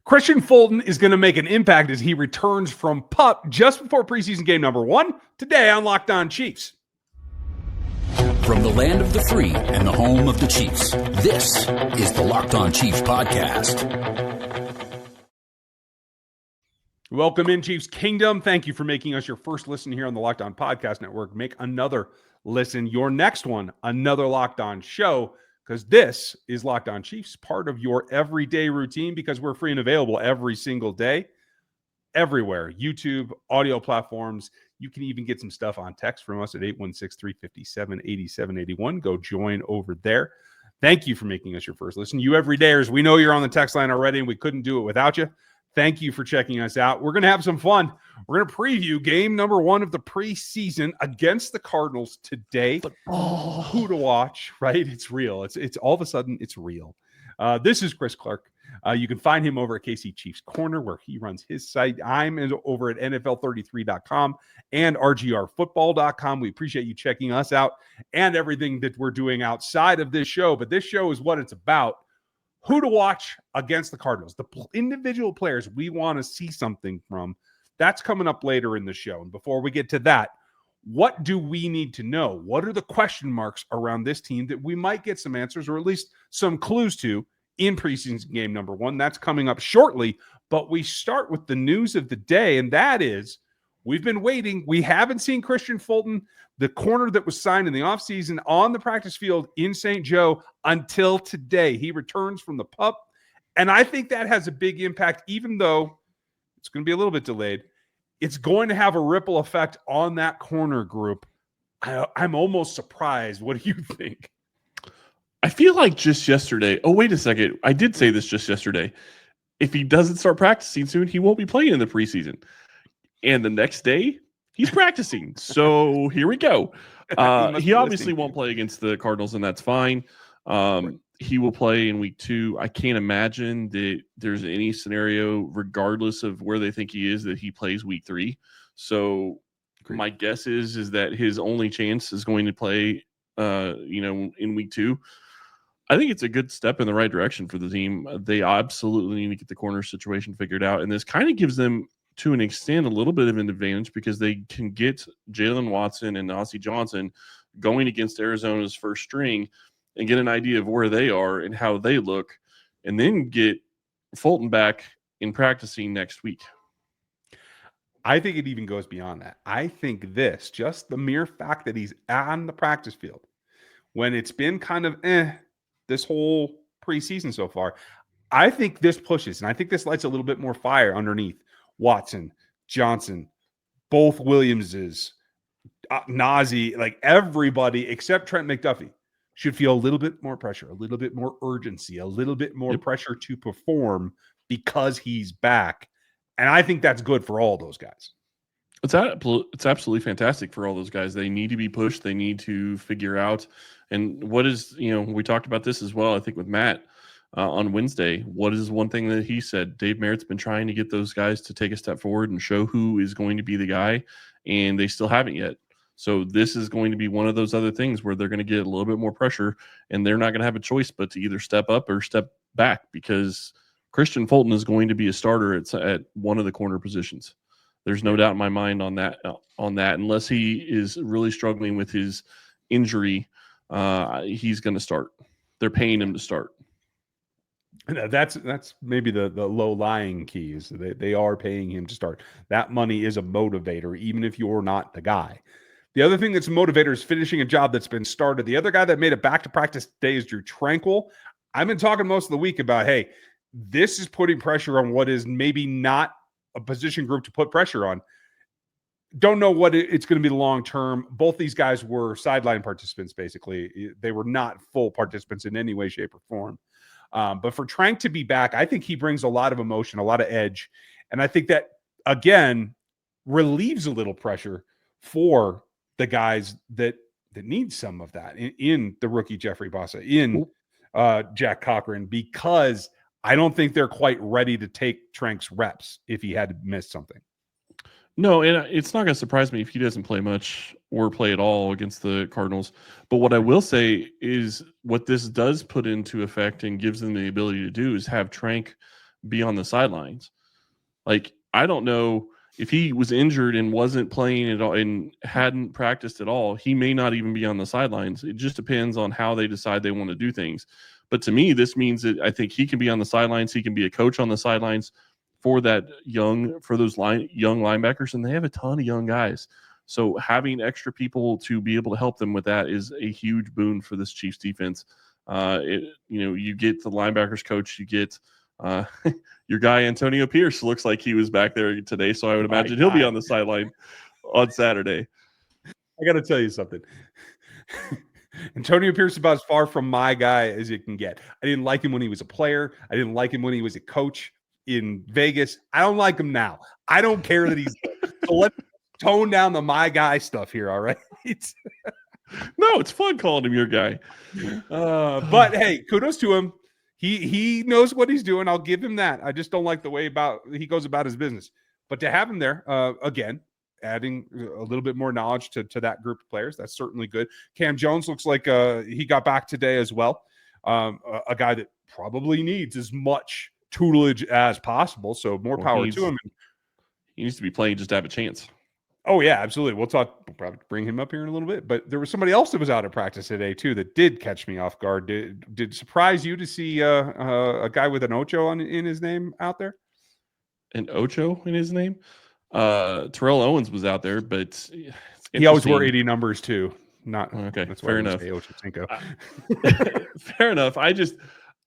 Kristian Fulton is going to make an impact as he returns from PUP just before preseason game number 1 today on Locked On Chiefs. From the land of the free and the home of the Chiefs, this is the Locked On Chiefs podcast. Welcome in, Chiefs Kingdom. Thank you for making us your first listen here on the Locked On Podcast Network. Make another listen, your next one, another Locked On show, because this is Locked On Chiefs, part of your everyday routine, because we're free and available every single day, everywhere. YouTube, audio platforms. You can even get some stuff on text from us at 816-357-8781. Go join over there. Thank you for making us your first listen. You everydayers, we know you're on the text line already, and we couldn't do it without you. Thank you for checking us out. We're going to have some fun. We're going to preview game number 1 of the preseason against the Cardinals today. Who to watch, right? It's real. It's all of a sudden, it's real. This is Chris Clark. You can find him over at KC Chiefs Corner, where he runs his site. I'm over at NFL33.com and RGRfootball.com. We appreciate you checking us out and everything that we're doing outside of this show. But this show is what it's about. Who to watch against the Cardinals, the individual players we want to see something from. That's coming up later in the show. And before we get to that, what do we need to know? What are the question marks around this team that we might get some answers, or at least some clues to, in preseason game number 1? That's coming up shortly. But we start with the news of the day, and that is we've been waiting. We haven't seen Kristian Fulton, the corner that was signed in the offseason, on the practice field in St. Joe until today. He returns from the PUP, and I think that has a big impact, even though it's going to be a little bit delayed. It's going to have a ripple effect on that corner group. I'm almost surprised. What do you think? I feel like just yesterday. Oh, wait a second. I did say this just yesterday. If he doesn't start practicing soon, he won't be playing in the preseason. And the next day, he's practicing. So here we go. He obviously won't play against the Cardinals, and that's fine. He will play in week 2. I can't imagine that there's any scenario, regardless of where they think he is, that he plays week 3. So my guess is that his only chance is going to play, in week 2. I think it's a good step in the right direction for the team. They absolutely need to get the corner situation figured out, and this kind of gives them, to an extent, a little bit of an advantage, because they can get Jalen Watson and Ossie Johnson going against Arizona's first string and get an idea of where they are and how they look, and then get Fulton back in practicing next week. I think it even goes beyond that. I think just the mere fact that he's on the practice field, when it's been kind of this whole preseason so far, I think this pushes, and I think this lights a little bit more fire underneath Watson, Johnson, both Williamses, Nazi, like everybody except Trent McDuffie should feel a little bit more pressure, a little bit more urgency, a little bit more pressure to perform because he's back. And I think that's good for all those guys. It's absolutely fantastic for all those guys. They need to be pushed. They need to figure out. And what is, we talked about this as well, I think, with Matt on Wednesday. What is one thing that he said? Dave Merritt's been trying to get those guys to take a step forward and show who is going to be the guy, and they still haven't yet. So this is going to be one of those other things where they're going to get a little bit more pressure, and they're not going to have a choice but to either step up or step back, because Kristian Fulton is going to be a starter at one of the corner positions. There's no doubt in my mind on that, unless he is really struggling with his injury, he's going to start. They're paying him to start. That's maybe the low-lying key, is they are paying him to start. That money is a motivator, even if you're not the guy. The other thing that's a motivator is finishing a job that's been started. The other guy that made it back to practice today is Tranquill. I've been talking most of the week about, hey, this is putting pressure on what is maybe not a position group to put pressure on. Don't know what it's going to be long term. Both these guys were sideline participants, basically. They were not full participants in any way, shape, or form. But for Trank to be back, I think he brings a lot of emotion, a lot of edge. And I think that, again, relieves a little pressure for the guys that need some of that in the rookie Jeffrey Bossa, in Jack Cochran, because I don't think they're quite ready to take Trank's reps if he had to miss something. No, and it's not going to surprise me if he doesn't play much or play at all against the Cardinals. But what I will say is what this does put into effect and gives them the ability to do is have Trank be on the sidelines. Like, I don't know if he was injured and wasn't playing at all and hadn't practiced at all, he may not even be on the sidelines. It just depends on how they decide they want to do things. But to me, this means that I think he can be on the sidelines. He can be a coach on the sidelines for those young linebackers, and they have a ton of young guys. So having extra people to be able to help them with that is a huge boon for this Chiefs defense. You get the linebackers coach, you get your guy Antonio Pierce looks like he was back there today, so I would imagine he'll be on the sideline on Saturday. I got to tell you something. Antonio Pierce is about as far from my guy as it can get. I didn't like him when he was a player. I didn't like him when he was a coach in Vegas. I don't like him now. I don't care that he's there. So let's tone down the my guy stuff here, all right? No, it's fun calling him your guy. But hey, kudos to him. He knows what he's doing. I'll give him that. I just don't like the way he goes about his business. But to have him there, again, adding a little bit more knowledge to that group of players, that's certainly good. Cam Jones looks like he got back today as well. A guy that probably needs as much tutelage as possible. So more power to him. He needs to be playing just to have a chance. Oh, yeah, absolutely. We'll probably bring him up here in a little bit. But there was somebody else that was out of practice today, too, that did catch me off guard. Did it surprise you to see a guy with an Ocho in his name out there? An Ocho in his name? Terrell Owens was out there, but he always wore 80 numbers, too. Not okay. That's fair enough. Fair enough.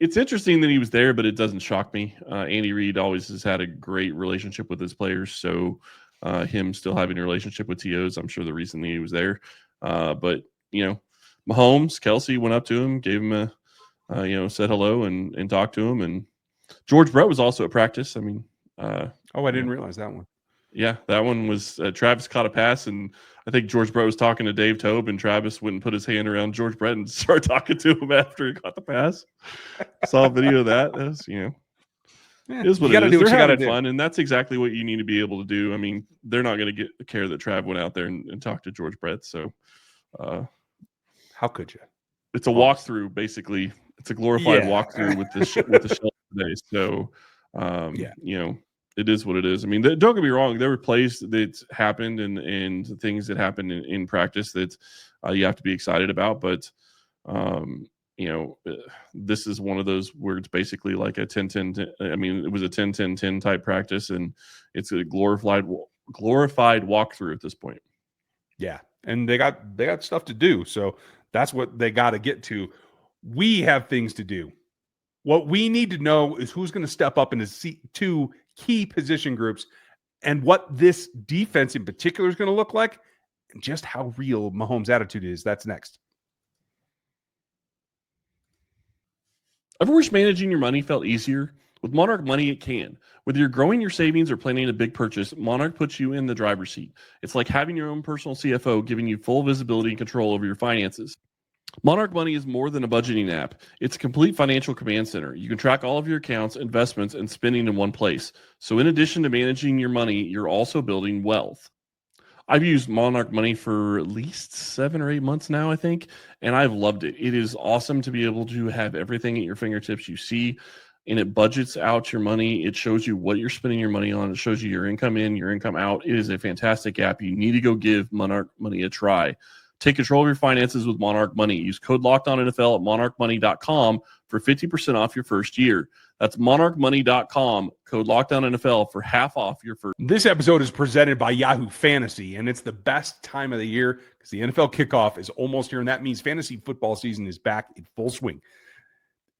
It's interesting that he was there, but it doesn't shock me. Andy Reid always has had a great relationship with his players, so him still having a relationship with TOs, I'm sure the reason that he was there. But Mahomes, Kelsey went up to him, gave him said hello and talked to him. And George Brett was also at practice. I mean, I didn't realize that one. Yeah, that one was Travis caught a pass, and I think George Brett was talking to Dave Tobe, and Travis went and put his hand around George Brett and started talking to him after he caught the pass. Saw a video of that. That was, it is what it is. They're having fun, and that's exactly what you need to be able to do. I mean, they're not going to get care that Trav went out there and talked to George Brett. So, how could you? It's a walkthrough, basically. It's a glorified walkthrough with the show today. So, it is what it is. I mean, don't get me wrong. There were plays that happened and things that happened in practice that you have to be excited about. But, this is one of those where it's basically like a 10-10. I mean, it was a 10-10-10 type practice, and it's a glorified walkthrough at this point. Yeah, and they got stuff to do. So that's what they got to get to. We have things to do. What we need to know is who's going to step up into two key position groups and what this defense in particular is going to look like and just how real Mahomes' attitude is. That's next. Ever wish managing your money felt easier? With Monarch Money, it can. Whether you're growing your savings or planning a big purchase, Monarch puts you in the driver's seat. It's like having your own personal CFO giving you full visibility and control over your finances. Monarch Money is more than a budgeting app. It's a complete financial command center. You can track all of your accounts, investments, and spending in one place. So in addition to managing your money, you're also building wealth. I've used Monarch Money for at least 7 or 8 months now, I think, and I've loved it. It is awesome to be able to have everything at your fingertips. You see, and it budgets out your money. It shows you what you're spending your money on. It shows you your income in, your income out. It is a fantastic app. You need to go give Monarch Money a try. Take control of your finances with Monarch Money. Use code LOCKEDONNFL at monarchmoney.com for 50% off your first year. That's monarchmoney.com, code LOCKEDONNFL for half off your first. This episode is presented by Yahoo Fantasy, and it's the best time of the year because the NFL kickoff is almost here, and that means fantasy football season is back in full swing.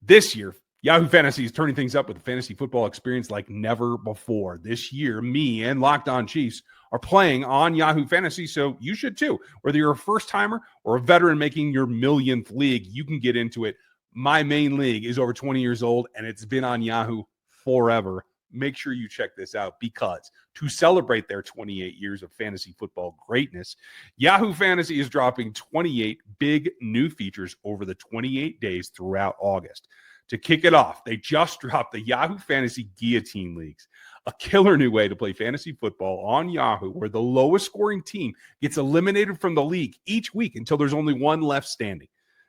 This year, Yahoo Fantasy is turning things up with a fantasy football experience like never before. This year, me and Locked On Chiefs are playing on Yahoo Fantasy, so you should too. Whether you're a first-timer or a veteran making your millionth league, you can get into it. My main league is over 20 years old, and it's been on Yahoo forever. Make sure you check this out because to celebrate their 28 years of fantasy football greatness, Yahoo Fantasy is dropping 28 big new features over the 28 days throughout August. To kick it off, they just dropped the Yahoo Fantasy Guillotine Leagues, a killer new way to play fantasy football on Yahoo, where the lowest scoring team gets eliminated from the league each week until there's only one left standing.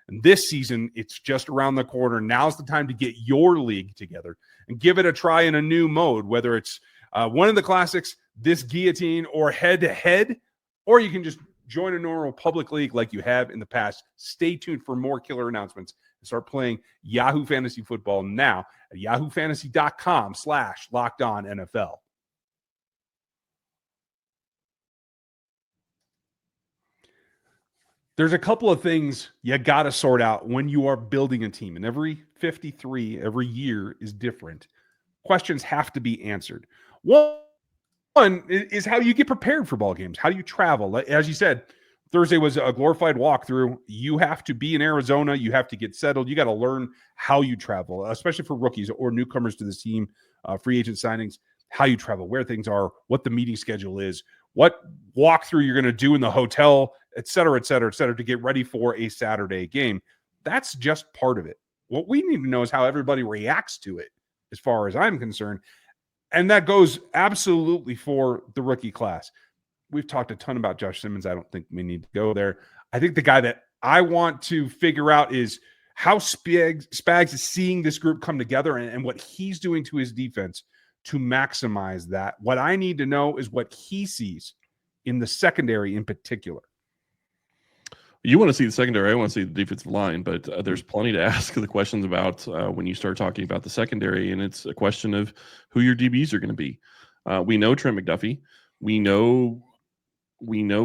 And this season, it's just around the corner. Now's the time to get your league together and give it a try in a new mode, whether it's one of the classics, this guillotine, or head-to-head, or you can just join a normal public league like you have in the past. Stay tuned for more killer announcements and start playing Yahoo Fantasy Football now at yahoofantasy.com/LockedOnNFL. There's a couple of things you got to sort out when you are building a team, and every 53, every year is different. Questions have to be answered. One is how you get prepared for ball games. How do you travel? As you said, Thursday was a glorified walkthrough. You have to be in Arizona. You have to get settled. You got to learn how you travel, especially for rookies or newcomers to the team, free agent signings, how you travel, where things are, what the meeting schedule is, what walkthrough you're going to do in the hotel, et cetera, to get ready for a Saturday game. That's just part of it. What we need to know is how everybody reacts to it, as far as I'm concerned. And that goes absolutely for the rookie class. We've talked a ton about Josh Simmons. I don't think we need to go there. I think the guy that I want to figure out is how Spags is seeing this group come together and what he's doing to his defense to maximize that. What I need to know is what he sees in the secondary in particular. You want to see the secondary. I want to see the defensive line, but there's plenty to ask the questions about when you start talking about the secondary, and it's a question of who your DBs are going to be. We know Trent McDuffie. We know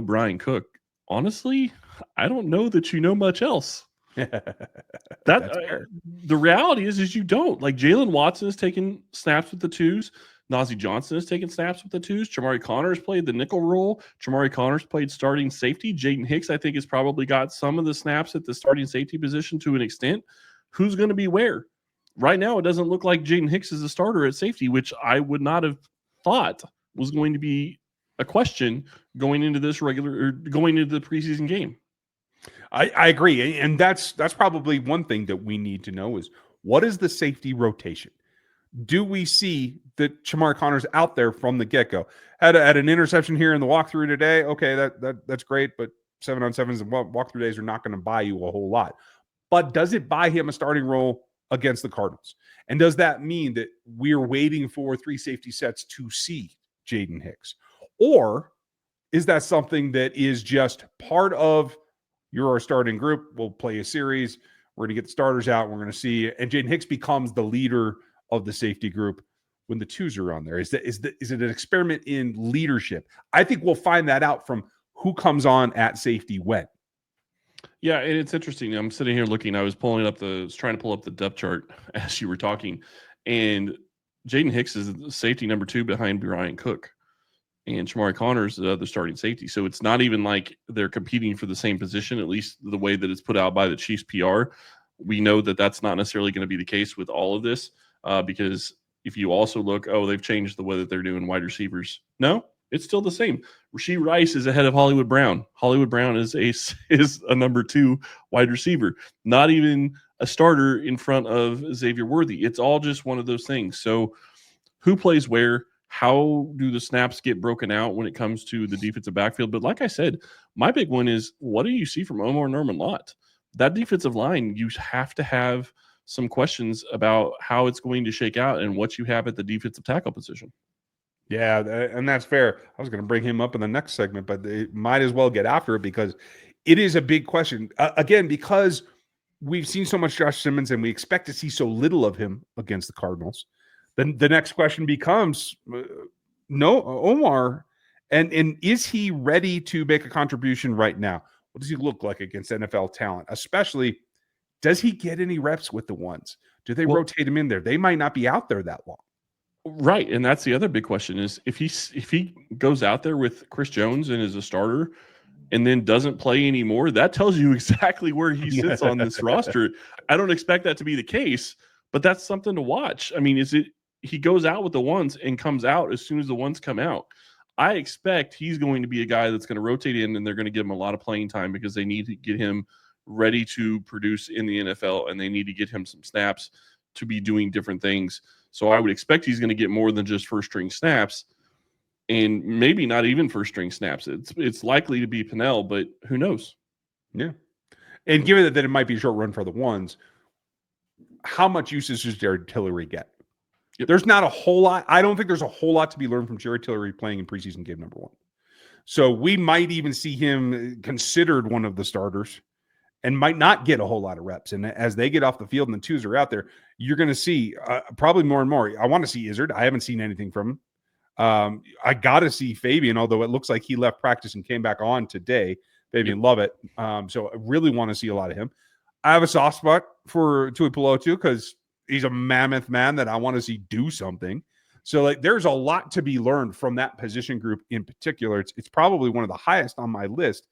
Brian Cook. Honestly, I don't know that you know much else. The reality is you don't. Like, Jalen Watson is taking snaps with the twos. Najee Johnson is taking snaps with the twos. Chammari Connors played the nickel role. Chammari Connors played starting safety. Jaden Hicks, I think, has probably got some of the snaps at the starting safety position to an extent. Who's going to be where? Right now, it doesn't look like Jaden Hicks is a starter at safety, which I would not have thought was going to be a question going into the preseason game. I agree. And that's probably one thing that we need to know is, what is the safety rotation? Do we see that Chammari Connors out there from the get-go? Had an interception here in the walkthrough today. Okay, that's great, but 7-on-7s and walkthrough days are not going to buy you a whole lot. But does it buy him a starting role against the Cardinals? And does that mean that we're waiting for 3 safety sets to see Jaden Hicks? Or is that something that is just part of your starting group? We'll play a series. We're going to get the starters out. We're going to see, and Jaden Hicks becomes the leader of the safety group when the twos are on there. Is it an experiment in leadership? I think we'll find that out from who comes on at safety when. Yeah, and it's interesting. I'm sitting here looking. I was trying to pull up the depth chart as you were talking, and Jaden Hicks is safety number 2 behind Brian Cook, and Chammari Connors is the other starting safety. So it's not even like they're competing for the same position, at least the way that it's put out by the Chiefs PR. We know that that's not necessarily going to be the case with all of this. Because if you also look, they've changed the way that they're doing wide receivers. No, it's still the same. Rashee Rice is ahead of Hollywood Brown. Hollywood Brown is a number 2 wide receiver, not even a starter in front of Xavier Worthy. It's all just one of those things. So who plays where? How do the snaps get broken out when it comes to the defensive backfield? But like I said, my big one is, what do you see from Omar Norman-Lott? That defensive line, you have to have some questions about how it's going to shake out and what you have at the defensive tackle position. Yeah, and that's fair. I was going to bring him up in the next segment, but they might as well get after it because it is a big question. Again, because we've seen so much Josh Simmons and we expect to see so little of him against the Cardinals. Then the next question becomes, Omar, and is he ready to make a contribution right now? What does he look like against NFL talent? Especially, does he get any reps with the ones? Do they rotate him in there? They might not be out there that long. Right, and that's the other big question is, if he goes out there with Chris Jones and is a starter and then doesn't play anymore, that tells you exactly where he sits on this roster. I don't expect that to be the case, but that's something to watch. I mean, he goes out with the ones and comes out as soon as the ones come out. I expect he's going to be a guy that's going to rotate in, and they're going to give him a lot of playing time because they need to get him ready to produce in the NFL, and they need to get him some snaps to be doing different things. So I would expect he's going to get more than just first-string snaps, and maybe not even first-string snaps. It's likely to be Pennell, but who knows? Yeah. And given that it might be a short run for the ones, how much usage does Jared Tillery get? Yep. There's not a whole lot. I don't think there's a whole lot to be learned from Jared Tillery playing in preseason game number 1. So we might even see him considered one of the starters and might not get a whole lot of reps. And as they get off the field and the twos are out there, you're going to see probably more and more. I want to see Izzard. I haven't seen anything from him. I got to see Fabian, although it looks like he left practice and came back on today. Fabian, love it. So I really want to see a lot of him. I have a soft spot for Tuipulotu because he's a mammoth man that I want to see do something. So like, there's a lot to be learned from that position group in particular. It's probably one of the highest on my list,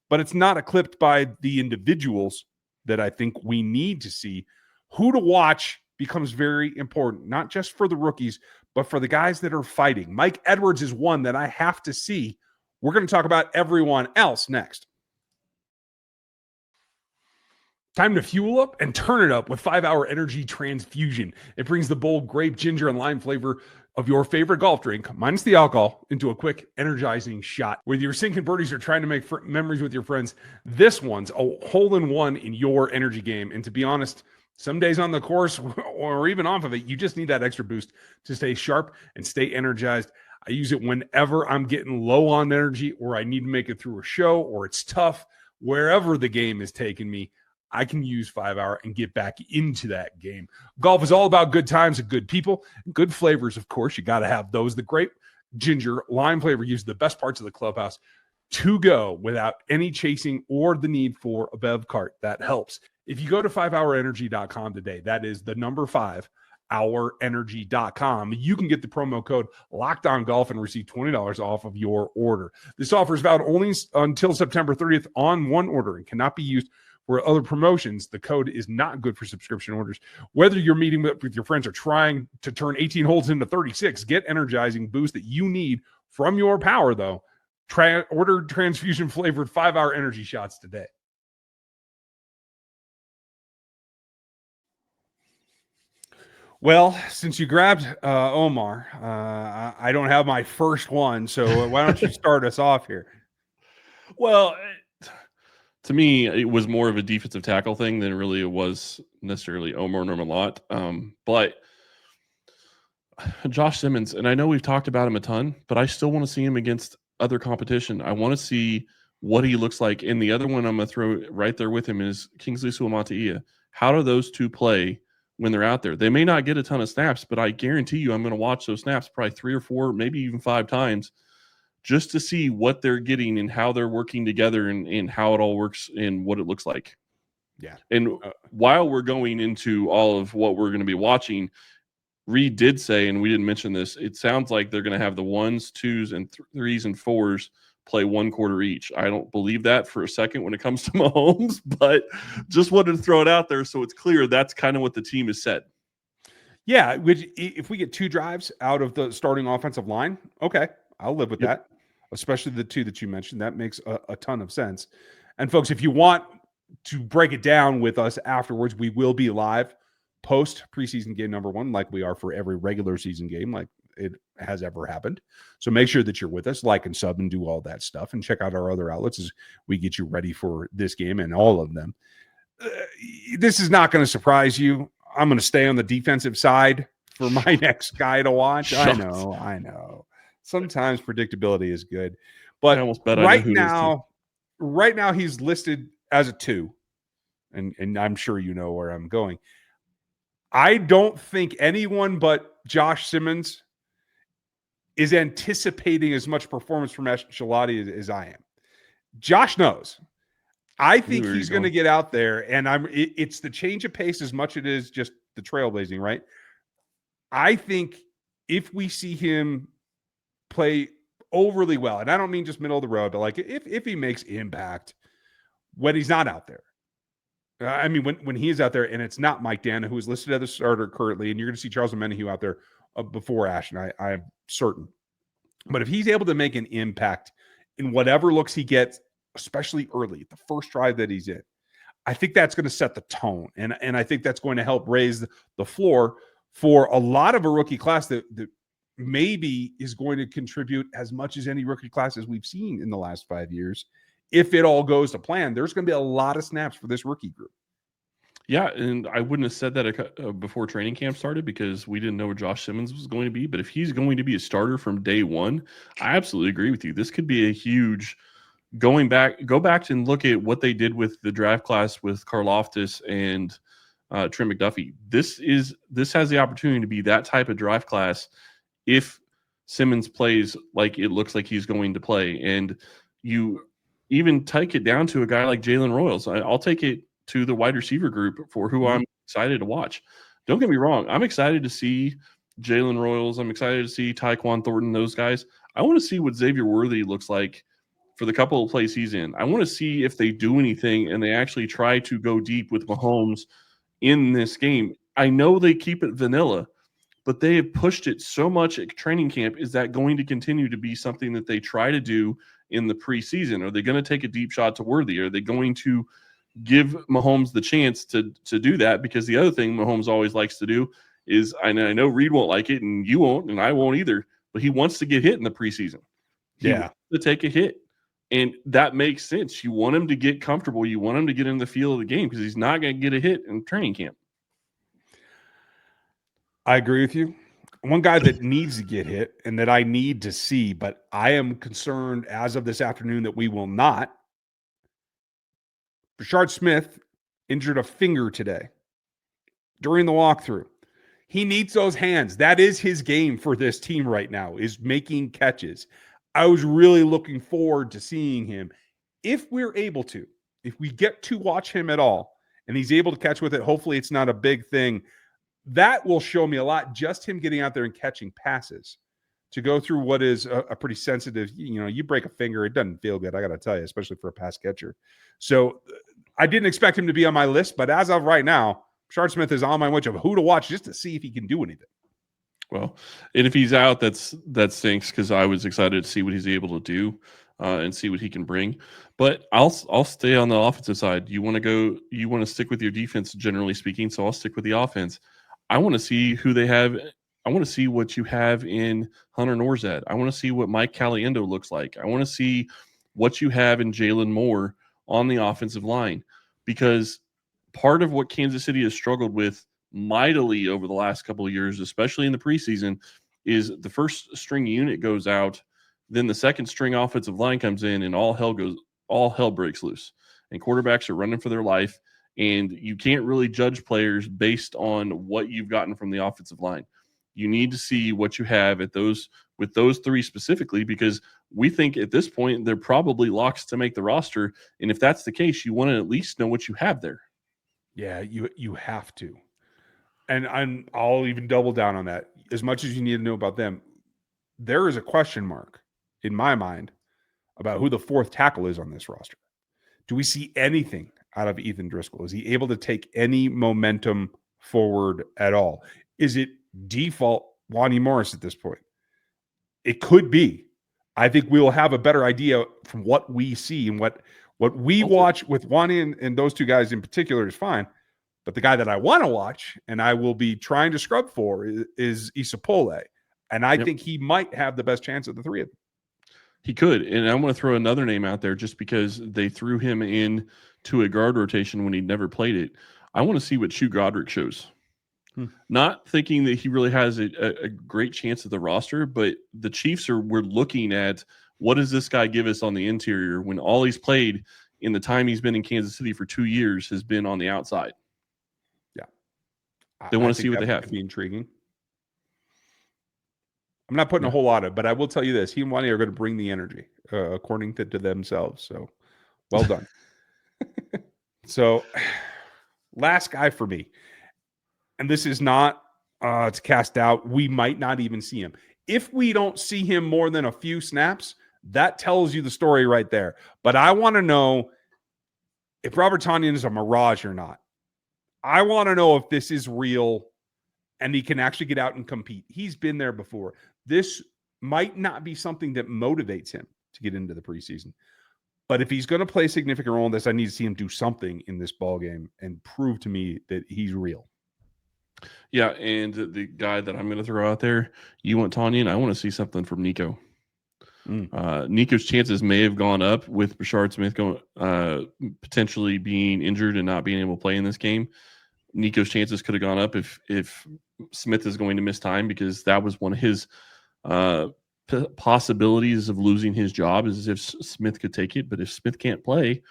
but it's not eclipsed by the individuals that I think we need to see. Who to watch becomes very important, not just for the rookies, but for the guys that are fighting. Mike Edwards is one that I have to see. We're going to talk about everyone else next. Time to fuel up and turn it up with 5-Hour Energy Transfusion. It brings the bold grape, ginger, and lime flavor of your favorite golf drink, minus the alcohol, into a quick, energizing shot. Whether you're sinking birdies or trying to make memories with your friends, this one's a hole-in-one in your energy game. And to be honest, some days on the course or even off of it, you just need that extra boost to stay sharp and stay energized. I use it whenever I'm getting low on energy or I need to make it through a show or it's tough. Wherever the game is taking me, I can use 5-Hour and get back into that game. Golf is all about good times and good people, good flavors. Of course, you got to have those. The grape, ginger, lime flavor use the best parts of the clubhouse to go without any chasing or the need for a bev cart. That helps. If you go to 5hourenergy.com today, that is the number 5hourenergy.com, you can get the promo code LOCKEDONGolf and receive $20 off of your order. This offer is valid only until September 30th on one order and cannot be used for other promotions. The code is not good for subscription orders. Whether you're meeting with your friends or trying to turn 18 holes into 36, get energizing boost that you need from your power, though. Order transfusion-flavored 5-Hour energy shots today. Well, since you grabbed Omar, I don't have my first one, so why don't you start us off here? Well, to me, it was more of a defensive tackle thing than really it was necessarily Omar Nurmalot. But Josh Simmons, and I know we've talked about him a ton, but I still want to see him against other competition. I want to see what he looks like. And the other one I'm going to throw right there with him is Kingsley Suamataia. How do those two play when they're out there? They may not get a ton of snaps, but I guarantee you I'm going to watch those snaps probably 3 or 4, maybe even 5 times just to see what they're getting and how they're working together and how it all works and what it looks like. Yeah. And while we're going into all of what we're going to be watching, Reed did say, and we didn't mention this, it sounds like they're going to have the 1s, 2s, and 3s and 4s play 1 quarter each. I don't believe that for a second when it comes to Mahomes, but just wanted to throw it out there so it's clear that's kind of what the team has said. Yeah, which if we get 2 drives out of the starting offensive line, okay, I'll live with that, especially the 2 that you mentioned. That makes a ton of sense. And folks, if you want to break it down with us afterwards, we will be live post preseason game number 1, like we are for every regular season game, like it has ever happened. So make sure that you're with us, like and sub and do all that stuff, and check out our other outlets as we get you ready for this game and all of them. This is not going to surprise you. I'm going to stay on the defensive side for my next guy to watch. I know. Sometimes predictability is good, but right now he's listed as a 2, and I'm sure you know where I'm going. I don't think anyone but Josh Simmons is anticipating as much performance from Shalati as I am. Josh knows. I think he's going to get out there, and it's the change of pace as much as it is just the trailblazing, right? I think if we see him play overly well, and I don't mean just middle of the road, but like if he makes impact when he's not out there. I mean, when he is out there and it's not Mike Dana, who is listed as a starter currently, and you're going to see Charles Omenihu out there before Ashton, I am certain. But if he's able to make an impact in whatever looks he gets, especially early, the first drive that he's in, I think that's going to set the tone. And I think that's going to help raise the floor for a lot of a rookie class that maybe is going to contribute as much as any rookie classes we've seen in the last 5 years if it all goes to plan, there's going to be a lot of snaps for this rookie group. Yeah, and I wouldn't have said that before training camp started because we didn't know what Josh Simmons was going to be. But if he's going to be a starter from day one, I absolutely agree with you. This could be a huge go back and look at what they did with the draft class with Karlaftis and Trent McDuffie. This has the opportunity to be that type of draft class if Simmons plays like it looks like he's going to play. And you even take it down to a guy like Jalen Royals. I'll take it to the wide receiver group for who I'm excited to watch. Don't get me wrong. I'm excited to see Jalen Royals. I'm excited to see Tyquan Thornton, those guys. I want to see what Xavier Worthy looks like for the couple of plays he's in. I want to see if they do anything and they actually try to go deep with Mahomes in this game. I know they keep it vanilla, but they have pushed it so much at training camp. Is that going to continue to be something that they try to do in the preseason? Are they going to take a deep shot to Worthy? Are they going to give Mahomes the chance to do that? Because the other thing Mahomes always likes to do is, I know Reed won't like it and you won't and I won't either, but he wants to get hit in the preseason. He wants to take a hit. And that makes sense. You want him to get comfortable. You want him to get in the feel of the game because he's not going to get a hit in training camp. I agree with you. One guy that needs to get hit and that I need to see, but I am concerned as of this afternoon that we will not. Rashard Smith injured a finger today during the walkthrough. He needs those hands. That is his game for this team right now, is making catches. I was really looking forward to seeing him. If we're able to, if we get to watch him at all, and he's able to catch with it, hopefully it's not a big thing. That will show me a lot. Just him getting out there and catching passes to go through what is a pretty sensitive, you break a finger, it doesn't feel good. I got to tell you, especially for a pass catcher. So I didn't expect him to be on my list, but as of right now, Rashard Smith is on my watch of who to watch just to see if he can do anything. Well, and if he's out, that stinks because I was excited to see what he's able to do and see what he can bring. But I'll stay on the offensive side. You want to stick with your defense, generally speaking, so I'll stick with the offense. I want to see who they have. I want to see what you have in Hunter Norzad. I want to see what Mike Caliendo looks like. I want to see what you have in Jalen Moore on the offensive line, because part of what Kansas City has struggled with mightily over the last couple of years, especially in the preseason, is the first string unit goes out, then the second string offensive line comes in, and all hell breaks loose. And quarterbacks are running for their life, and you can't really judge players based on what you've gotten from the offensive line. You need to see what you have with those three specifically, because we think at this point they're probably locks to make the roster. And if that's the case, you want to at least know what you have there. Yeah, you have to. And I'll even double down on that. As much as you need to know about them, there is a question mark in my mind about who the fourth tackle is on this roster. Do we see anything out of Ethan Driscoll? Is he able to take any momentum forward at all? Is it default Wani Morris at this point? It could be. I think we will have a better idea from what we see, and what we watch with Wani and those two guys in particular is fine. But the guy that I want to watch and I will be trying to scrub for is Isapole. And I think he might have the best chance of the three of them. He could. And I want to throw another name out there just because they threw him in to a guard rotation when he'd never played it. I want to see what Shu Godric shows. Not thinking that he really has a great chance at the roster, but the Chiefs we're looking at what does this guy give us on the interior when all he's played in the time he's been in Kansas City for 2 years has been on the outside. Yeah. They want to see what they have. Be intriguing. I'm not putting a whole lot of, but I will tell you this: he and Wani are going to bring the energy, according to themselves. So, well done. So, last guy for me, and this is not to cast out. We might not even see him. If we don't see him more than a few snaps, that tells you the story right there. But I want to know if Robert Tonyan is a mirage or not. I want to know if this is real and he can actually get out and compete. He's been there before. This might not be something that motivates him to get into the preseason. But if he's going to play a significant role in this, I need to see him do something in this ball game and prove to me that he's real. Yeah, and the guy that I'm going to throw out there, you want Tonyan? I want to see something from Nico. Nico's chances may have gone up with Brashard Smith potentially being injured and not being able to play in this game. Nico's chances could have gone up if Smith is going to miss time, because that was one of his possibilities of losing his job, is if Smith could take it. But if Smith can't play,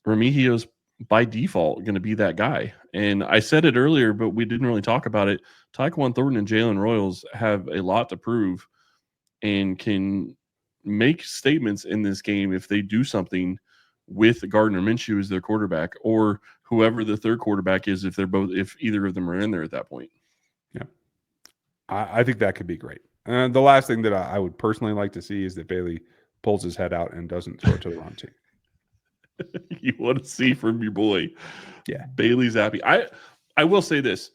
Remigio's by default going to be that guy. And I said it earlier, but we didn't really talk about it. Tyquan Thornton and Jalen Royals have a lot to prove and can make statements in this game if they do something with Gardner Minshew as their quarterback, or whoever the third quarterback is, if either of them are in there at that point. Yeah, I think that could be great. And the last thing that I would personally like to see is that Bailey pulls his head out and doesn't throw it to the wrong team. You want to see from your boy. Yeah. Bailey's happy. I will say this.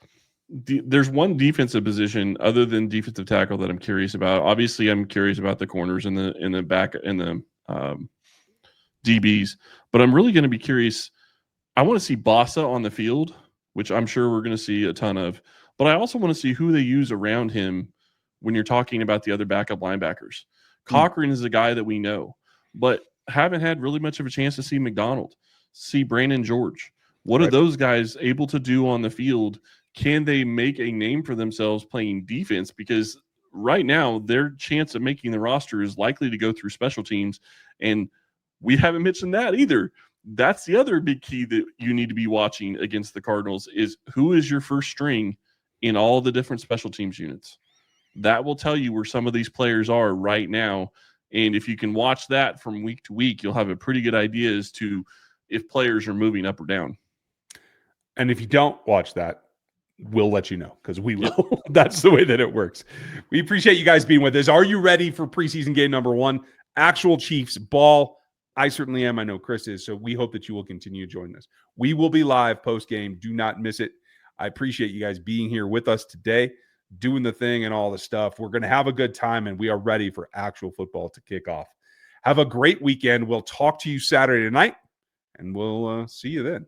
There's one defensive position other than defensive tackle that I'm curious about. Obviously, I'm curious about the corners and the back and the DBs, but I'm really going to be curious. I want to see Bossa on the field, which I'm sure we're going to see a ton of, but I also want to see who they use around him when you're talking about the other backup linebackers. Cochran is a guy that we know, but haven't had really much of a chance to see McDonald, see Brandon George. What are those guys able to do on the field? Can they make a name for themselves playing defense? Because right now, their chance of making the roster is likely to go through special teams. And we haven't mentioned that either. That's the other big key that you need to be watching against the Cardinals, is who is your first string in all the different special teams units. That will tell you where some of these players are right now. And if you can watch that from week to week, you'll have a pretty good idea as to if players are moving up or down. And if you don't watch that, we'll let you know, because we will. Yep. That's the way that it works. We appreciate you guys being with us. Are you ready for preseason game number 1? Actual Chiefs ball. I certainly am. I know Chris is. So we hope that you will continue joining us. We will be live post-game. Do not miss it. I appreciate you guys being here with us today, doing the thing and all the stuff. We're going to have a good time, and we are ready for actual football to kick off. Have a great weekend. We'll talk to you Saturday night, and we'll see you then.